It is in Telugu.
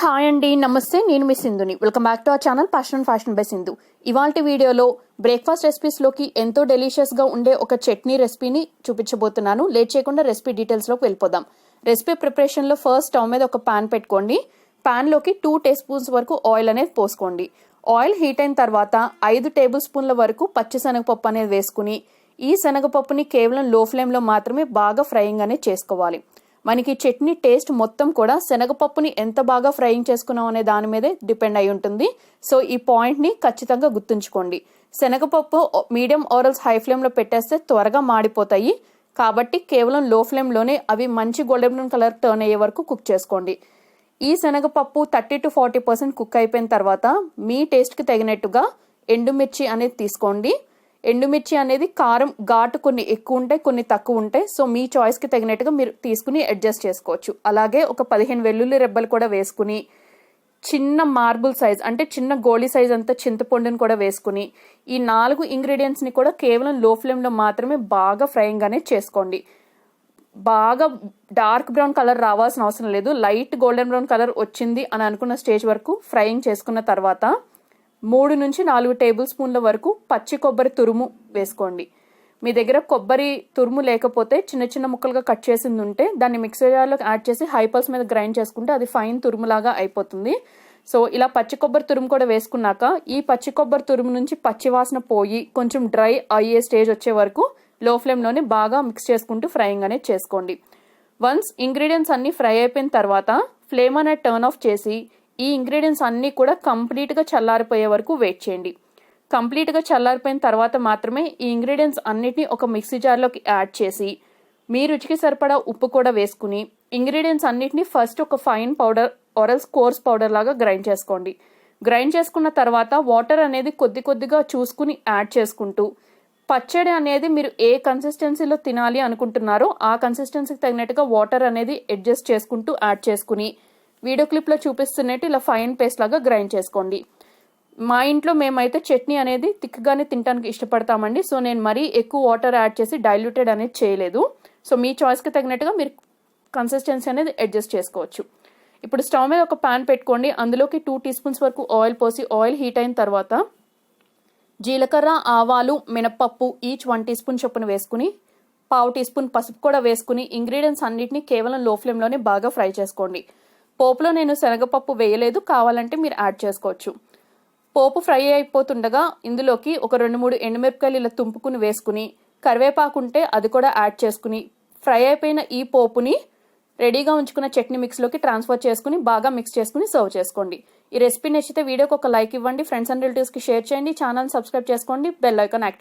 హాయ్ అండి, నమస్తే. నేను మీ సింధుని. Welcome back to our channel fashion by Sindhu. ఇవాల్టి వీడియోలో బ్రేక్ఫాస్ట్ రెసిపీస్లోకి ఎంతో డెలిషియస్గా ఉండే ఒక చట్నీ రెసిపీని చూపించబోతున్నాను. లేట్ చేయకుండా రెసిపీ డీటెయిల్స్లోకి వెళ్ళిపోదాం. రెసిపీ ప్రిపరేషన్లో ఫస్ట్ స్టవ్ మీద ఒక పాన్ పెట్టుకోండి. పాన్లోకి 2 టేబుల్ స్పూన్స్ వరకు ఆయిల్ అనేది పోసుకోండి. ఆయిల్ హీట్ అయిన తర్వాత 5 టేబుల్ స్పూన్ల వరకు పచ్చి శనగపప్పు అనేది వేసుకుని ఈ శనగపప్పుని కేవలం లో ఫ్లేమ్లో మాత్రమే బాగా ఫ్రైయింగ్ అనేది చేసుకోవాలి. మనకి చట్నీ టేస్ట్ మొత్తం కూడా శనగపప్పుని ఎంత బాగా ఫ్రైయింగ్ చేసుకున్నాం అనే దాని మీదే డిపెండ్ అయి ఉంటుంది. సో ఈ పాయింట్ని ఖచ్చితంగా గుర్తుంచుకోండి. శనగపప్పు మీడియం ఆరల్స్ హై ఫ్లేమ్లో పెట్టేస్తే త్వరగా మాడిపోతాయి. కాబట్టి కేవలం లో ఫ్లేమ్లోనే అవి మంచి గోల్డెన్ బ్రౌన్ కలర్ టర్న్ అయ్యే వరకు కుక్ చేసుకోండి. ఈ శనగపప్పు 30 to 40% కుక్ అయిపోయిన తర్వాత మీ టేస్ట్కి తగినట్టుగా ఎండుమిర్చి అనేది తీసుకోండి. ఎండుమిర్చి అనేది కారం ఘాటు కొన్ని ఎక్కువ ఉంటాయి, కొన్ని తక్కువ ఉంటాయి. సో మీ చాయిస్కి తగినట్టుగా మీరు తీసుకుని అడ్జస్ట్ చేసుకోవచ్చు. అలాగే ఒక 15 వెల్లుల్లి రెబ్బలు కూడా వేసుకుని చిన్న మార్బుల్ సైజ్ అంటే చిన్న గోళీ సైజ్ అంతా చింతపండుని కూడా వేసుకుని ఈ 4 ఇంగ్రీడియంట్స్ని కూడా కేవలం లో ఫ్లేమ్లో మాత్రమే బాగా ఫ్రైయింగ్ అనేది చేసుకోండి. బాగా డార్క్ బ్రౌన్ కలర్ రావాల్సిన అవసరం లేదు. లైట్ గోల్డెన్ బ్రౌన్ కలర్ వచ్చింది అని అనుకున్న స్టేజ్ వరకు ఫ్రైయింగ్ చేసుకున్న తర్వాత 3 నుంచి 4 టేబుల్ స్పూన్ల వరకు పచ్చి కొబ్బరి తురుము వేసుకోండి. మీ దగ్గర కొబ్బరి తురుము లేకపోతే చిన్న చిన్న ముక్కలుగా కట్ చేసింది ఉంటే దాన్ని మిక్సర్ జార్లోకి యాడ్ చేసి హై పల్స్ మీద గ్రైండ్ చేసుకుంటే అది ఫైన్ తురుములాగా అయిపోతుంది. సో ఇలా పచ్చి కొబ్బరి తురుము కూడా వేసుకున్నాక ఈ పచ్చి కొబ్బరి తురుము నుంచి పచ్చి వాసన పోయి కొంచెం డ్రై అయ్యే స్టేజ్ వచ్చే వరకు లో ఫ్లేమ్లోనే బాగా మిక్స్ చేసుకుంటూ ఫ్రైయింగ్ అనేది చేసుకోండి. వన్స్ ఇంగ్రీడియంట్స్ అన్నీ ఫ్రై అయిపోయిన తర్వాత ఫ్లేమ్ అనేది టర్న్ ఆఫ్ చేసి ఈ ఇంగ్రీడియంట్స్ అన్నీ కూడా కంప్లీట్గా చల్లారిపోయే వరకు వెయిట్ చేయండి. కంప్లీట్గా చల్లారిపోయిన తర్వాత మాత్రమే ఈ ఇంగ్రీడియంట్స్ అన్నిటిని ఒక మిక్సీ జార్లోకి యాడ్ చేసి మీ రుచికి సరిపడా ఉప్పు కూడా వేసుకుని ఇంగ్రీడియంట్స్ అన్నిటిని ఫస్ట్ ఒక ఫైన్ పౌడర్ ఆరల్స్ కోర్స్ పౌడర్ లాగా గ్రైండ్ చేసుకోండి. గ్రైండ్ చేసుకున్న తర్వాత వాటర్ అనేది కొద్ది కొద్దిగా చూసుకుని యాడ్ చేసుకుంటూ పచ్చడి అనేది మీరు ఏ కన్సిస్టెన్సీలో తినాలి అనుకుంటున్నారో ఆ కన్సిస్టెన్సీకి తగినట్టుగా వాటర్ అనేది అడ్జస్ట్ చేసుకుంటూ యాడ్ చేసుకుని వీడియో క్లిప్లో చూపిస్తున్నట్టు ఇలా ఫైన్ పేస్ట్ లాగా గ్రైండ్ చేసుకోండి. మా ఇంట్లో మేమైతే చట్నీ అనేది థిక్గానే తినడానికి ఇష్టపడతామండి. సో నేను మరీ ఎక్కువ వాటర్ యాడ్ చేసి డైల్యూటెడ్ అనేది చేయలేదు. సో మీ చాయిస్కి తగినట్టుగా మీరు కన్సిస్టెన్సీ అనేది అడ్జస్ట్ చేసుకోవచ్చు. ఇప్పుడు స్టవ్ మీద ఒక పాన్ పెట్టుకోండి. అందులోకి 2 టీ స్పూన్స్ వరకు ఆయిల్ పోసి ఆయిల్ హీట్ అయిన తర్వాత జీలకర్ర, ఆవాలు, మినపప్పు ఈచ్ 1 టీ స్పూన్ చొప్పున వేసుకుని 1/2 టీ స్పూన్ పసుపు కూడా వేసుకుని ఇంగ్రీడియంట్స్ అన్నిటిని కేవలం లో ఫ్లేమ్లోనే బాగా ఫ్రై చేసుకోండి. పోపులో నేను శనగపప్పు వేయలేదు, కావాలంటే మీరు యాడ్ చేసుకోవచ్చు. పోపు ఫ్రై అయిపోతుండగా ఇందులోకి ఒక 2-3 ఎండుమిరపకాయలు ఇలా తుంపుకుని వేసుకుని కరివేపాకు ఉంటే అది కూడా యాడ్ చేసుకుని ఫ్రై అయిపోయిన ఈ పోపుని రెడీగా ఉంచుకున్న చట్నీ మిక్స్లోకి ట్రాన్స్ఫర్ చేసుకుని బాగా మిక్స్ చేసుకుని సర్వ్ చేసుకోండి. ఈ రెసిపీ నచ్చితే వీడియోకి ఒక లైక్ ఇవ్వండి, ఫ్రెండ్స్ అండ్ రిలేటివ్స్కి షేర్ చేయండి, ఛానల్ సబ్స్క్రైబ్ చేసుకోండి, బెల్ ఐకాన్ యాక్టివేట్